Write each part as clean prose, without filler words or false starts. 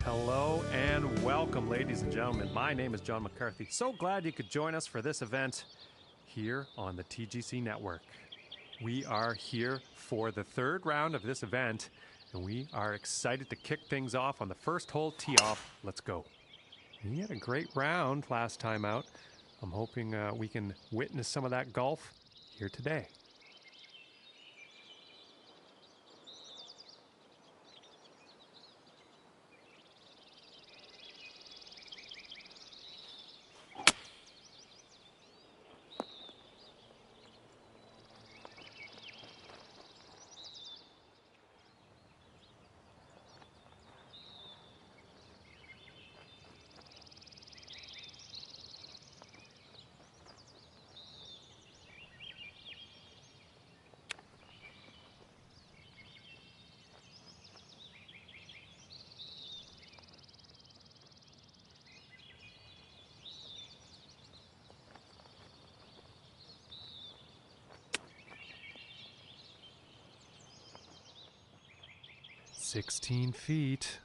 Hello and welcome, ladies and gentlemen. My name is John McCarthy. So glad you could join us for this event here on the TGC Network. We are here for the third round of this event, and we are excited to kick things off on the first hole tee off. Let's go. We had a great round last time out. I'm hoping we can witness some of that golf here today. "16 feet.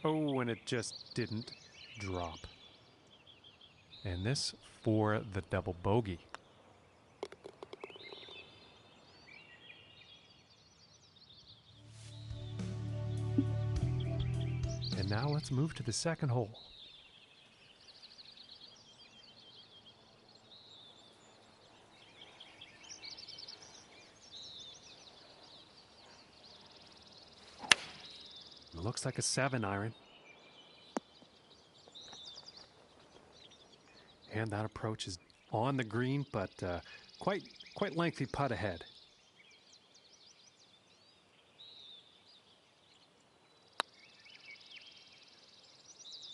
Oh, and it just didn't drop. And this for the double bogey. And now let's move to the second hole. It looks like a 7-iron. And that approach is on the green, but quite lengthy putt ahead.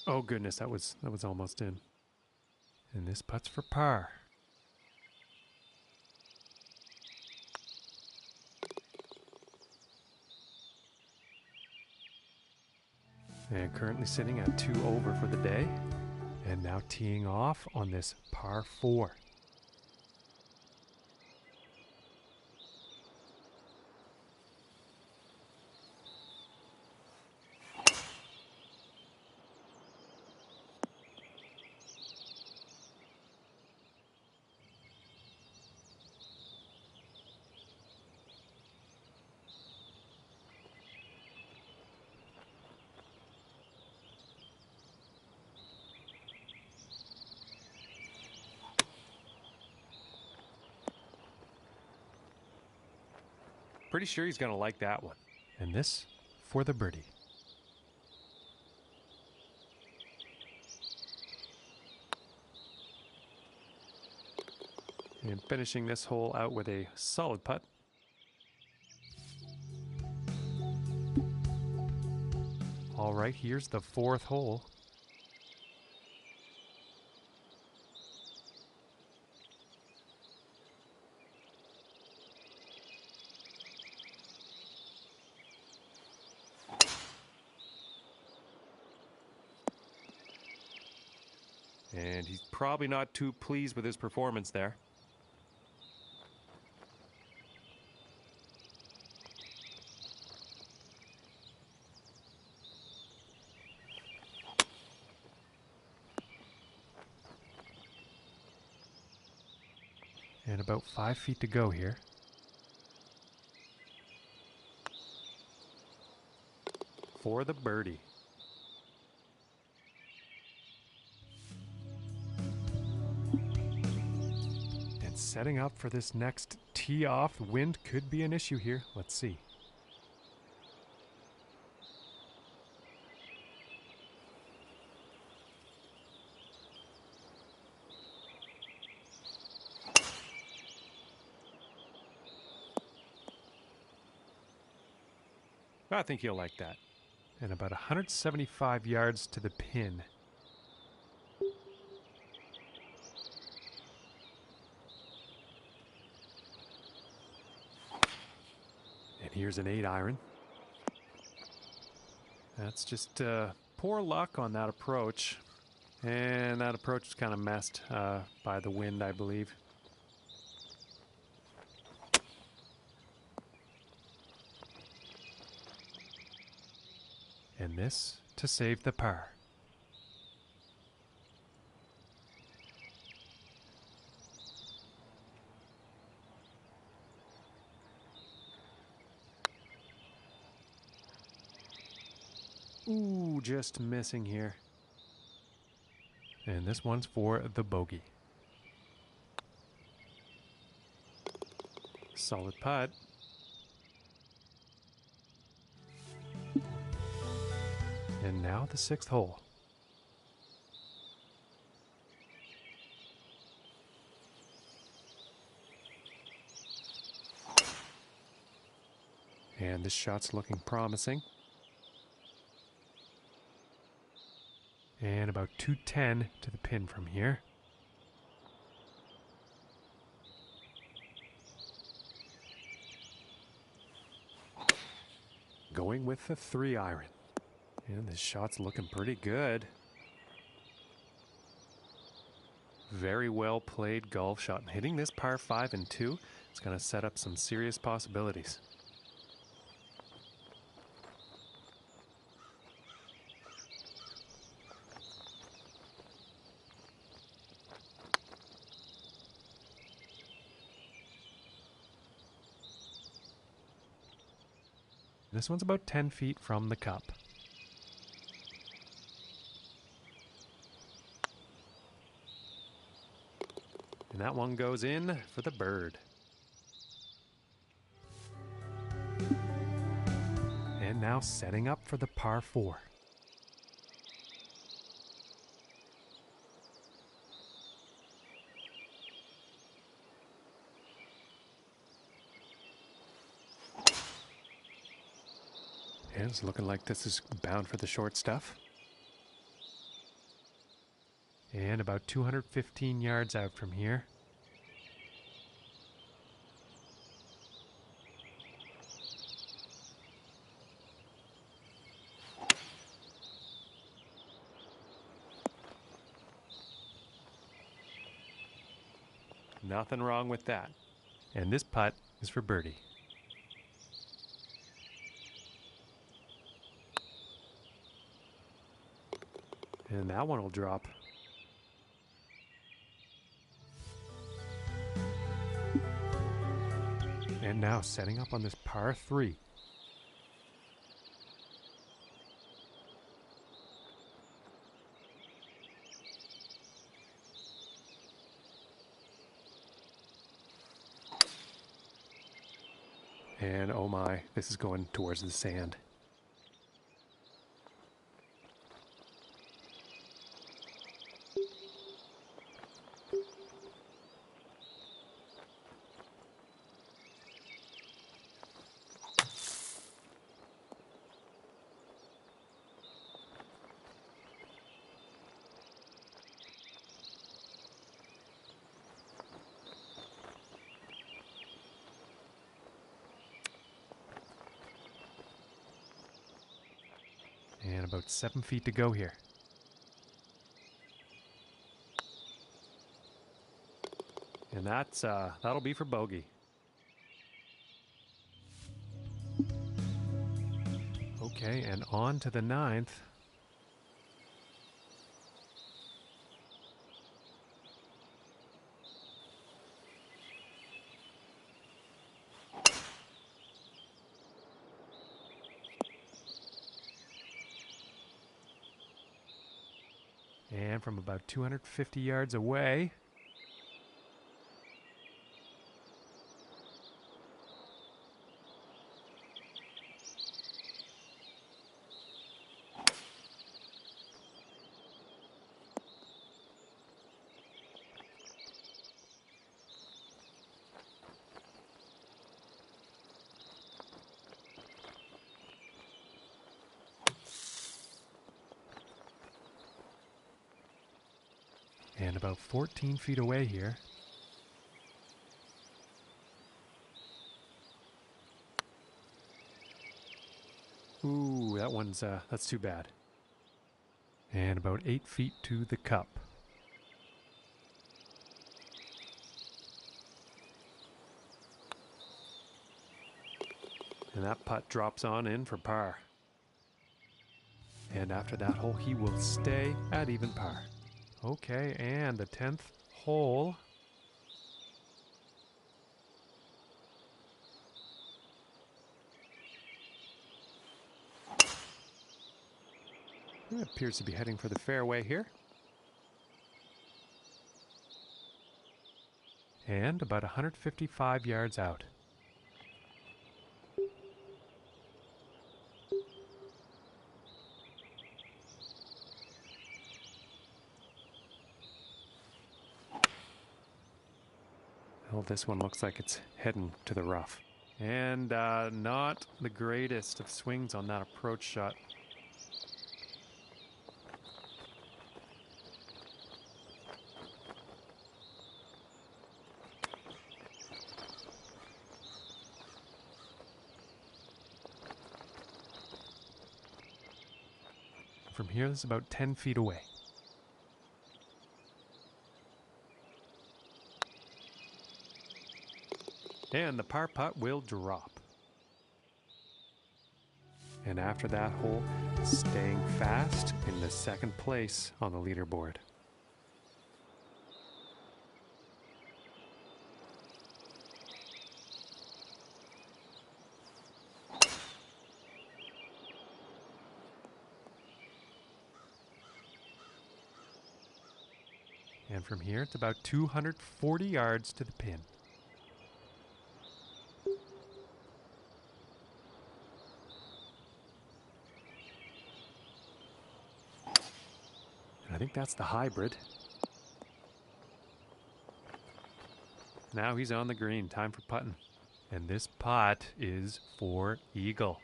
Oh goodness, that was almost in. And this putt's for par. And currently sitting at 2 over for the day. And now teeing off on this par 4. Pretty sure he's going to like that one. And this for the birdie. And finishing this hole out with a solid putt. All right, here's the fourth hole. And he's probably not too pleased with his performance there. And about 5 feet to go here. For the birdie. And setting up for this next tee off. The wind could be an issue here. Let's see. I think he'll like that. And about 175 yards to the pin. And here's an 8-iron. That's just poor luck on that approach. And that approach is kind of messed by the wind, I believe. And this to save the par. Ooh, just missing here. And this one's for the bogey. Solid putt. And now the 6th hole. And this shot's looking promising. And about 210 to the pin from here. Going with the 3-iron. And this shot's looking pretty good. Very well played golf shot. And hitting this par 5 and 2, it's going to set up some serious possibilities. This one's about 10 feet from the cup. And that one goes in for the bird. And now setting up for the par 4. And it's looking like this is bound for the short stuff. And about 215 yards out from here. Nothing wrong with that. And this putt is for birdie. And that one will drop. And now setting up on this par 3. And oh my, this is going towards the sand. And about 7 feet to go here. And that's that'll be for bogey. Okay, and on to the 9th. And from about 250 yards away, and about 14 feet away here, ooh, that one's, that's too bad. And about 8 feet to the cup. And that putt drops on in for par. And after that hole, he will stay at even par. Okay, and the 10th hole. It appears to be heading for the fairway here. And about 155 yards out. Well, this one looks like it's heading to the rough. And not the greatest of swings on that approach shot. From here, this is about 10 feet away. And the par putt will drop. And after that hole, staying fast in the second place on the leaderboard. And from here, it's about 240 yards to the pin. I think that's the hybrid. Now he's on the green. Time for putting. And this putt is for eagle.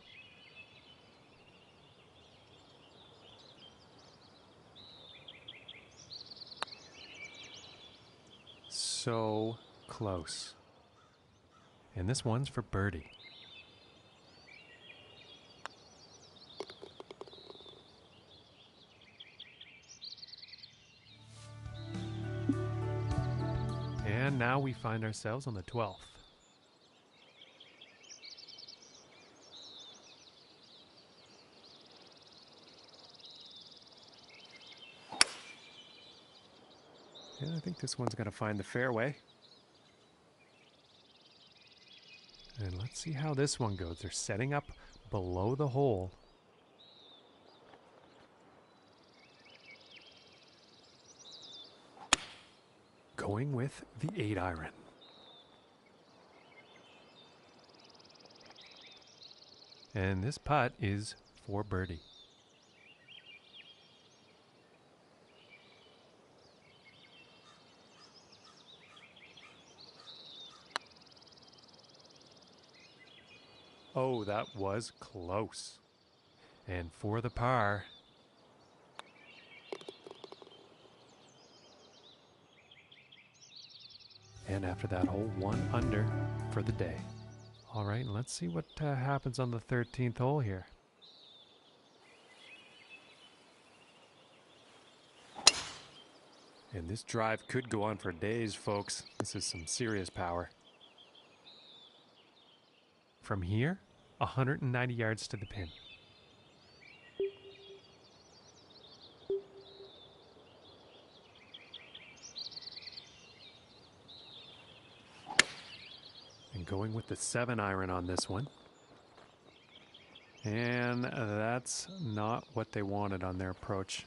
So close. And this one's for birdie. And now we find ourselves on the 12th. Yeah, I think this one's going to find the fairway. And let's see how this one goes. They're setting up below the hole. Going with the 8-iron. And this putt is for birdie. Oh, that was close. And for the par. And after that hole, 1 under for the day. All right, let's see what happens on the 13th hole here. And this drive could go on for days, folks. This is some serious power. From here, 190 yards to the pin. And going with the 7-iron on this one. And that's not what they wanted on their approach.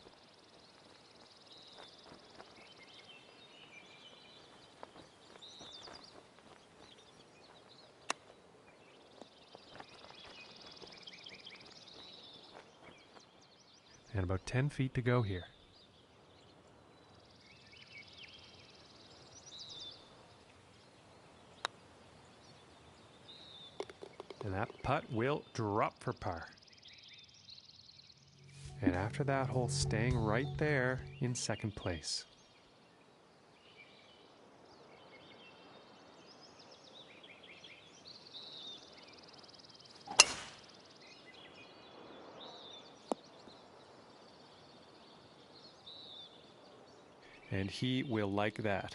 And about 10 feet to go here. And that putt will drop for par. And after that hole, staying right there in second place. And he will like that.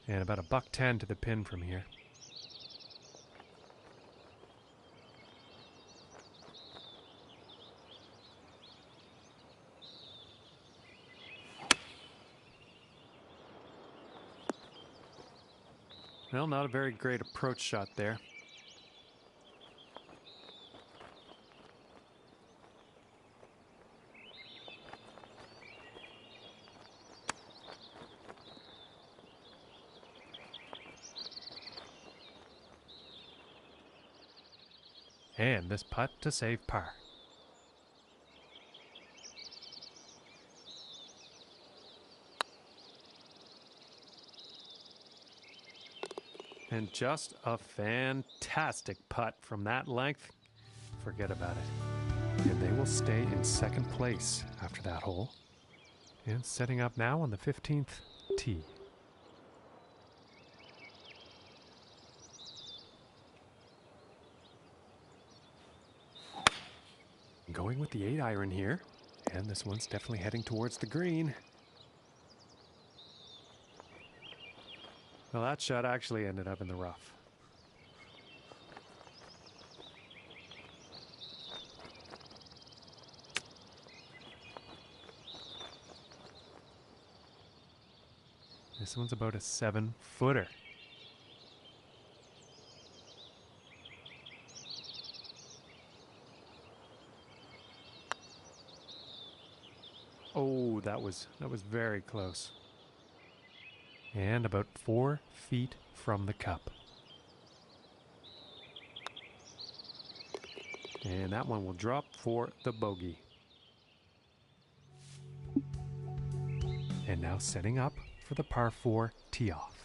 And about $110 to the pin from here. Well, not a very great approach shot there. And this putt to save par. And just a fantastic putt from that length. Forget about it. And they will stay in second place after that hole. And setting up now on the 15th tee. Going with the 8-iron here. And this one's definitely heading towards the green. Well, that shot actually ended up in the rough. This one's about a 7-footer. Oh, that was very close. And about 4 feet from the cup. And that one will drop for the bogey. And now setting up for the par 4 tee off.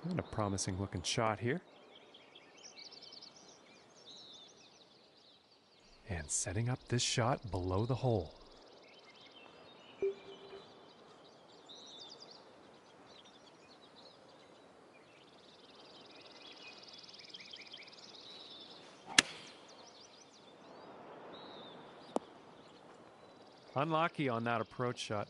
And a promising looking shot here. And setting up this shot below the hole. Unlucky on that approach shot.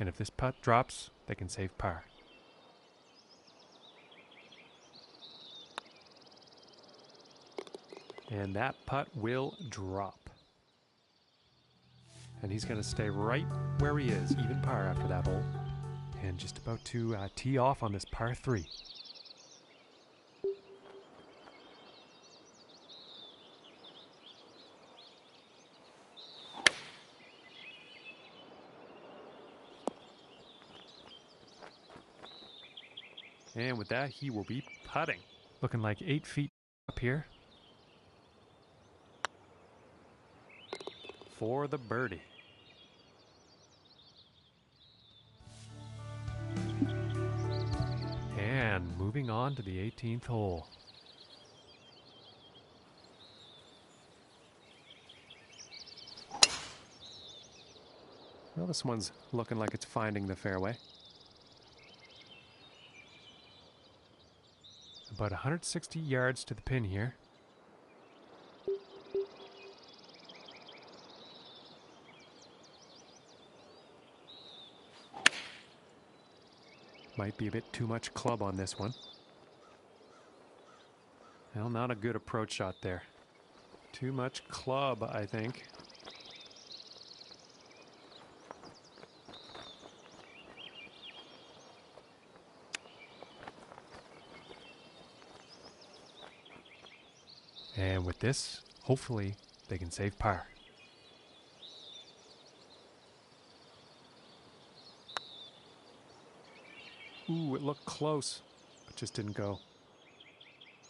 And if this putt drops, they can save par. And that putt will drop. And he's going to stay right where he is, even par after that hole. And just about to tee off on this par 3. And with that, he will be putting. Looking like 8 feet up here. For the birdie. And moving on to the 18th hole. Well, this one's looking like it's finding the fairway. About 160 yards to the pin here. Might be a bit too much club on this one. Well, not a good approach shot there. Too much club, I think. And with this, hopefully, they can save par. Ooh, it looked close, but just didn't go.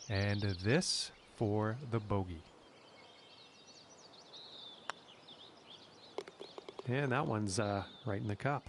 And this for the bogey. And that one's right in the cup.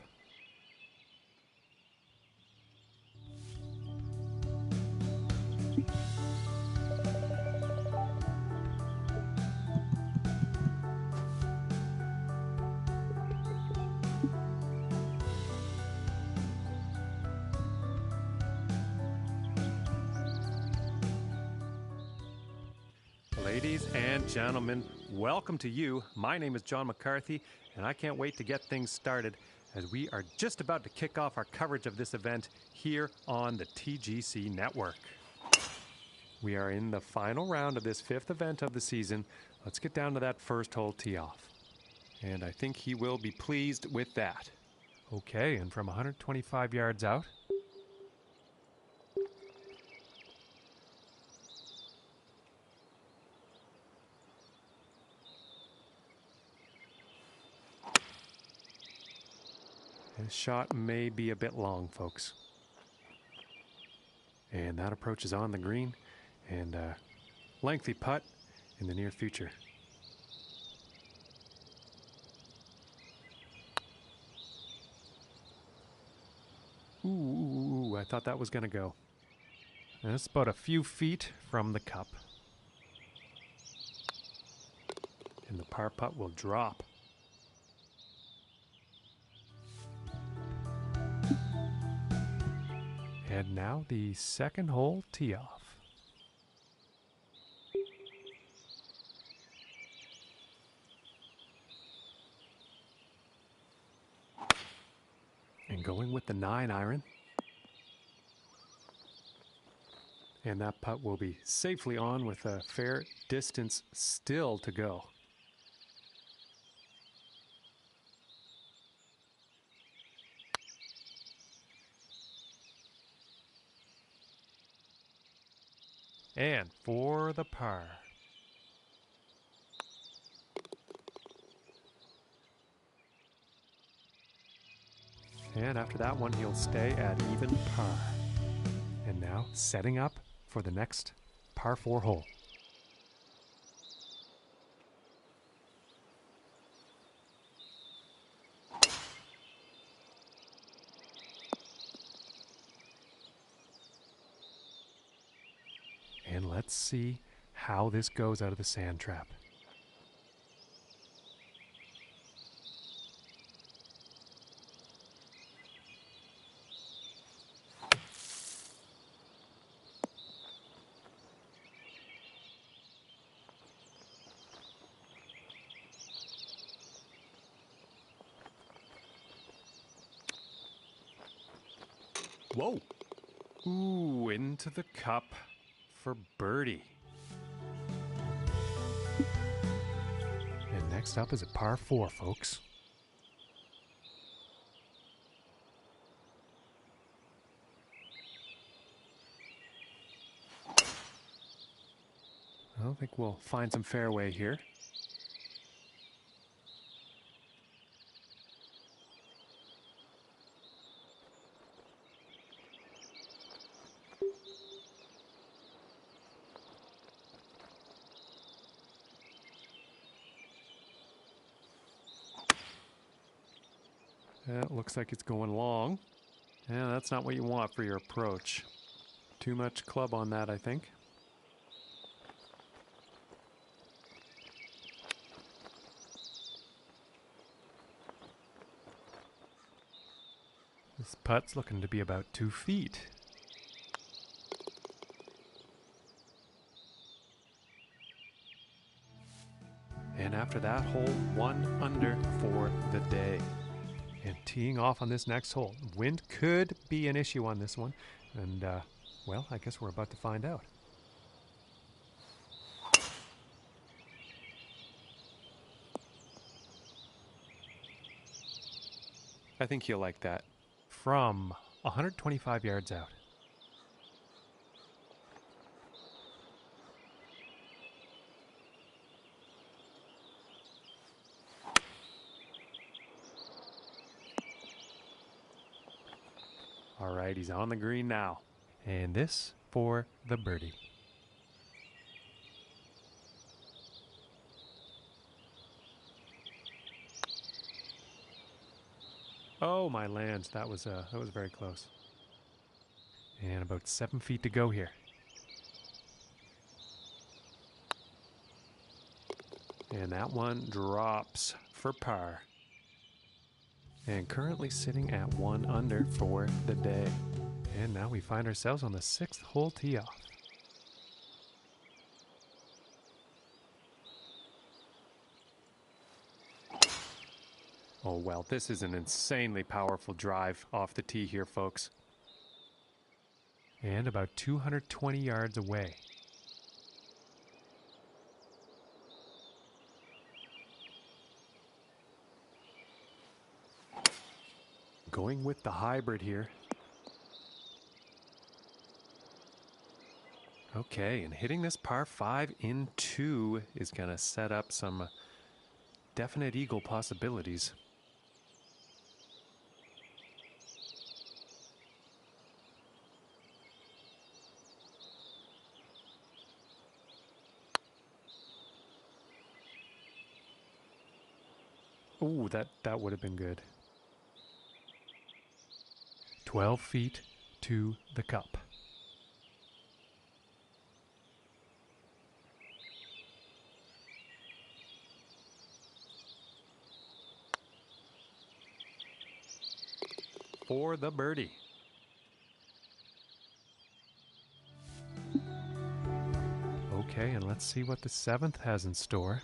Ladies and gentlemen, welcome to you. My name is John McCarthy, and I can't wait to get things started as we are just about to kick off our coverage of this event here on the TGC Network. We are in the final round of this fifth event of the season. Let's get down to that first hole tee off. And I think he will be pleased with that. Okay, and from 125 yards out, his shot may be a bit long, folks. And that approach is on the green, and a lengthy putt in the near future. Ooh, I thought that was going to go. And it's about a few feet from the cup. And the par putt will drop. And now the second hole tee off. And going with the 9-iron. And that putt will be safely on with a fair distance still to go. And for the par. And after that one, he'll stay at even par. And now setting up for the next par 4 hole. And let's see how this goes out of the sand trap. Whoa! Ooh, into the cup for birdie. And next up is a par 4, folks. I don't think we'll find some fairway here. It looks like it's going long. Yeah, that's not what you want for your approach. Too much club on that, I think. This putt's looking to be about 2 feet. And after that hole, 1 under for the day. And teeing off on this next hole. Wind could be an issue on this one. And, well, I guess we're about to find out. I think he'll like that. From 125 yards out. All right, he's on the green now. And this for the birdie. Oh, my lands. That was very close. And about 7 feet to go here. And that one drops for par. And currently sitting at 1 under for the day. And now we find ourselves on the 6th hole tee off. Oh, well, this is an insanely powerful drive off the tee here, folks. And about 220 yards away. Going with the hybrid here. Okay, and hitting this par 5 in 2 is going to set up some definite eagle possibilities. Ooh, that would have been good. 12 feet to the cup. For the birdie. Okay, and let's see what the 7th has in store.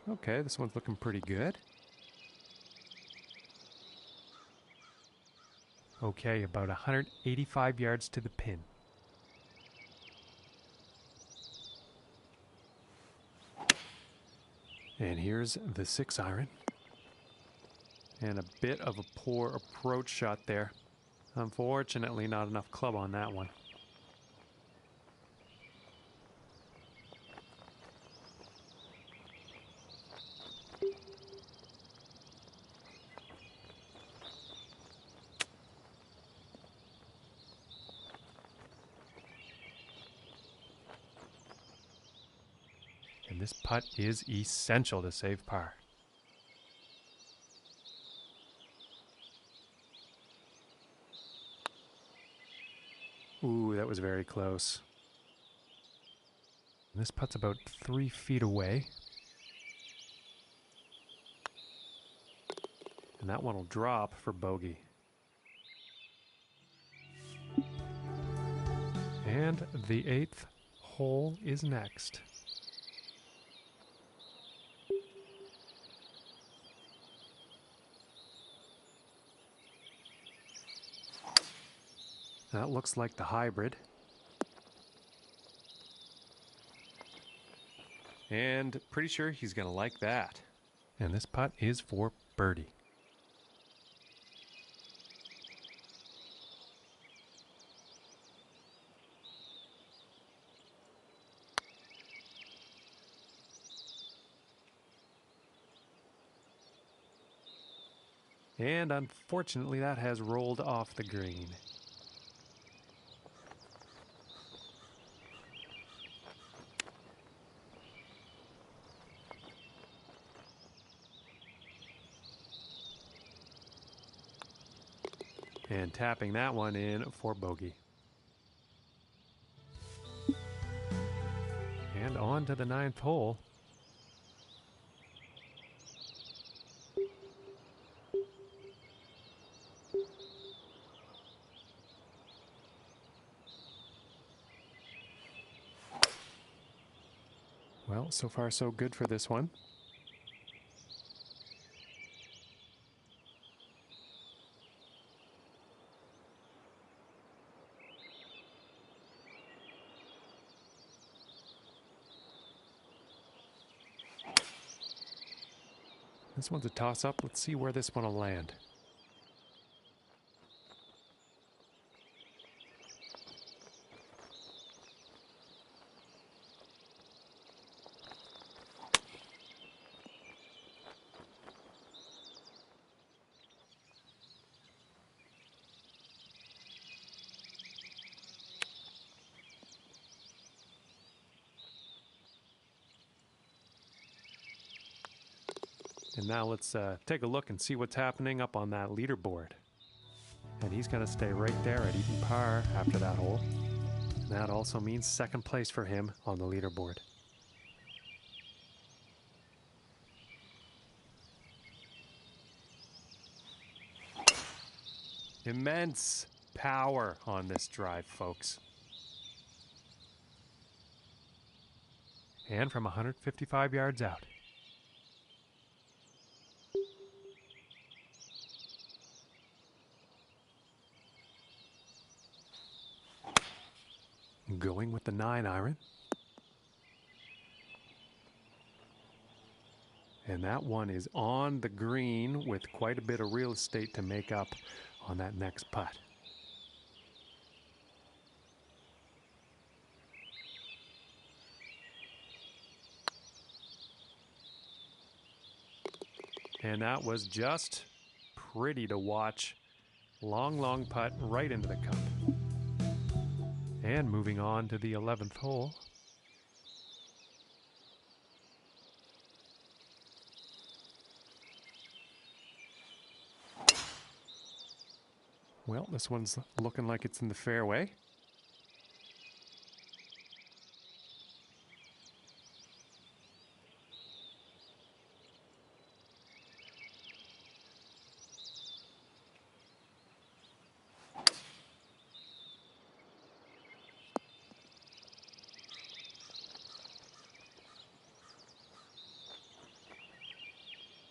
Okay, this one's looking pretty good. Okay, about 185 yards to the pin. And here's the 6-iron. And a bit of a poor approach shot there. Unfortunately, not enough club on that one. And this putt is essential to save par. Ooh, that was very close. And this putt's about 3 feet away. And that one will drop for bogey. And the 8th hole is next. That looks like the hybrid. And pretty sure he's going to like that. And this putt is for birdie. And unfortunately, that has rolled off the green. And tapping that one in for bogey. And on to the 9th hole. Well, so far so good for this one. This one's a toss-up. Let's see where this one will land. And now let's take a look and see what's happening up on that leaderboard. And he's going to stay right there at even par after that hole. That also means second place for him on the leaderboard. Immense power on this drive, folks. And from 155 yards out. Going with the 9-iron. And that one is on the green with quite a bit of real estate to make up on that next putt. And that was just pretty to watch. Long putt right into the cup. And moving on to the 11th hole. Well, this one's looking like it's in the fairway.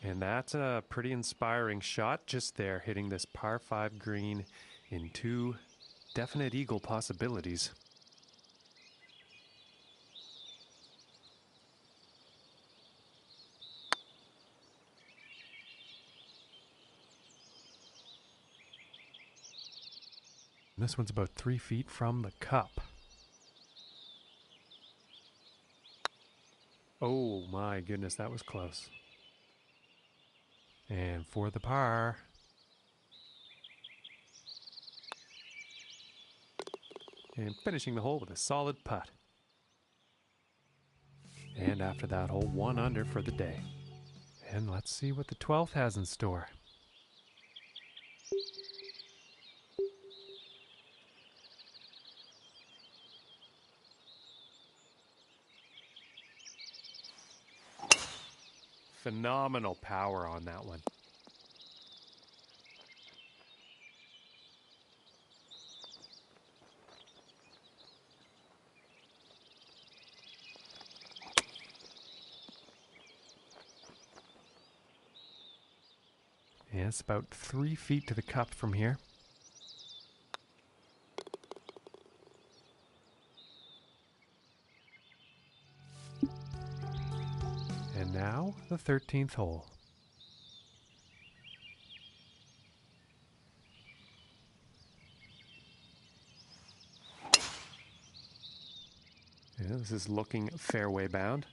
And that's a pretty inspiring shot just there, hitting this par 5 green in 2 definite eagle possibilities. This one's about 3 feet from the cup. Oh my goodness, that was close. And for the par. And finishing the hole with a solid putt. And after that hole, 1 under for the day. And let's see what the 12th has in store. Phenomenal power on that one. Yeah, it's about 3 feet to the cup from here. And now the 13th hole. Yeah, this is looking fairway bound.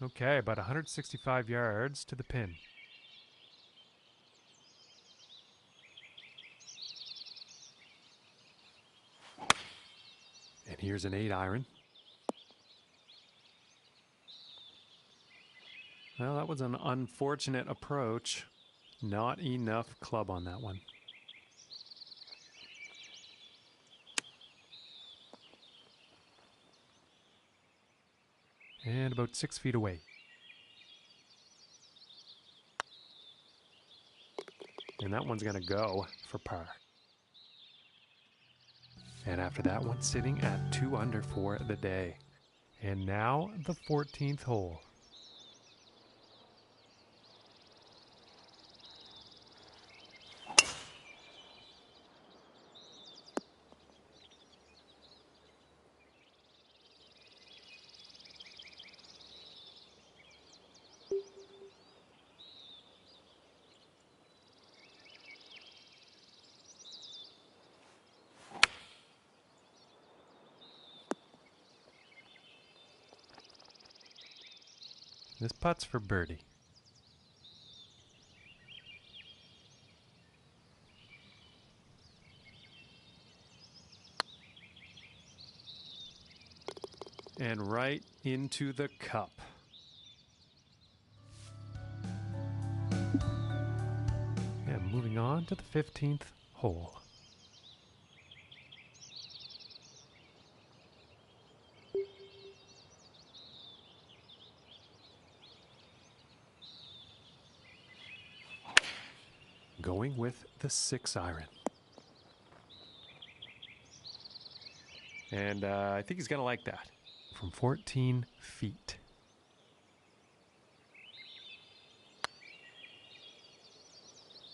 Okay, about 165 yards to the pin. And here's an 8-iron. Well, that was an unfortunate approach. Not enough club on that one. And about 6 feet away. And that one's going to go for par. And after that one, sitting at 2 under for the day. And now the 14th hole. This putt's for birdie. And right into the cup. to the 15th hole. Going with the 6 iron. And I think he's going to like that. From 14 feet.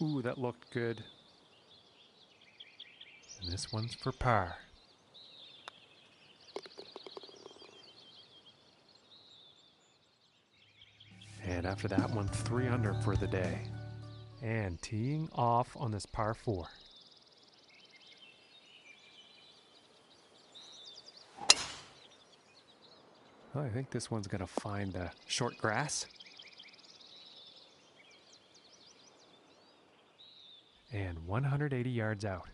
Ooh, that looked good. And this one's for par. And after that one, 3 under for the day. And teeing off on this par 4. Well, I think this one's going to find short grass. And 180 yards out.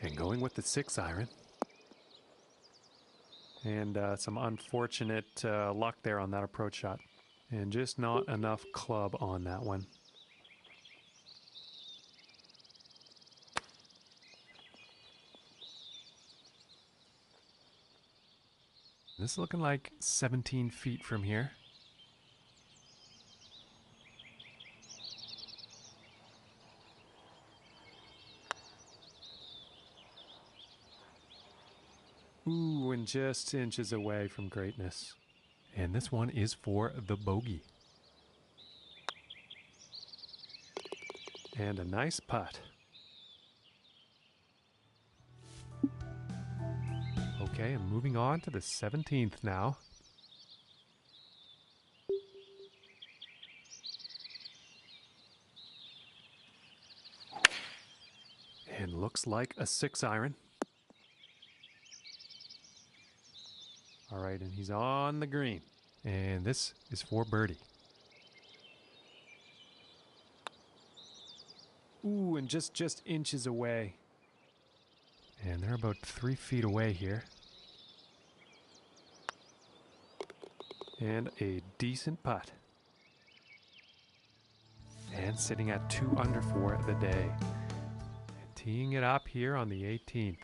And going with the 6 iron. And some unfortunate luck there on that approach shot. And just not enough club on that one. This is looking like 17 feet from here. Ooh, and just inches away from greatness. And this one is for the bogey. And a nice putt. Okay, and moving on to the 17th now. And looks like a 6 iron. All right, and he's on the green. And this is for birdie. Ooh, and just inches away. And they're about 3 feet away here. And a decent putt. And sitting at 2 under for the day. And teeing it up here on the 18th.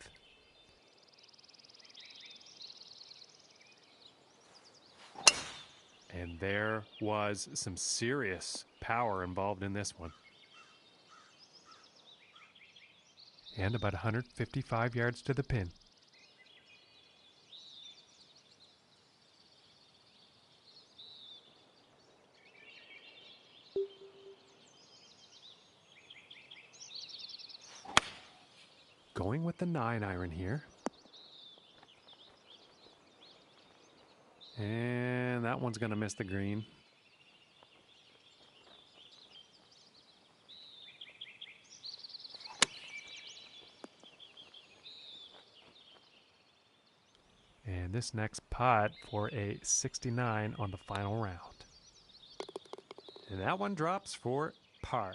And there was some serious power involved in this one. And about 155 yards to the pin. Going with the 9 iron here. And that one's going to miss the green. And this next putt for a 69 on the final round. And that one drops for par.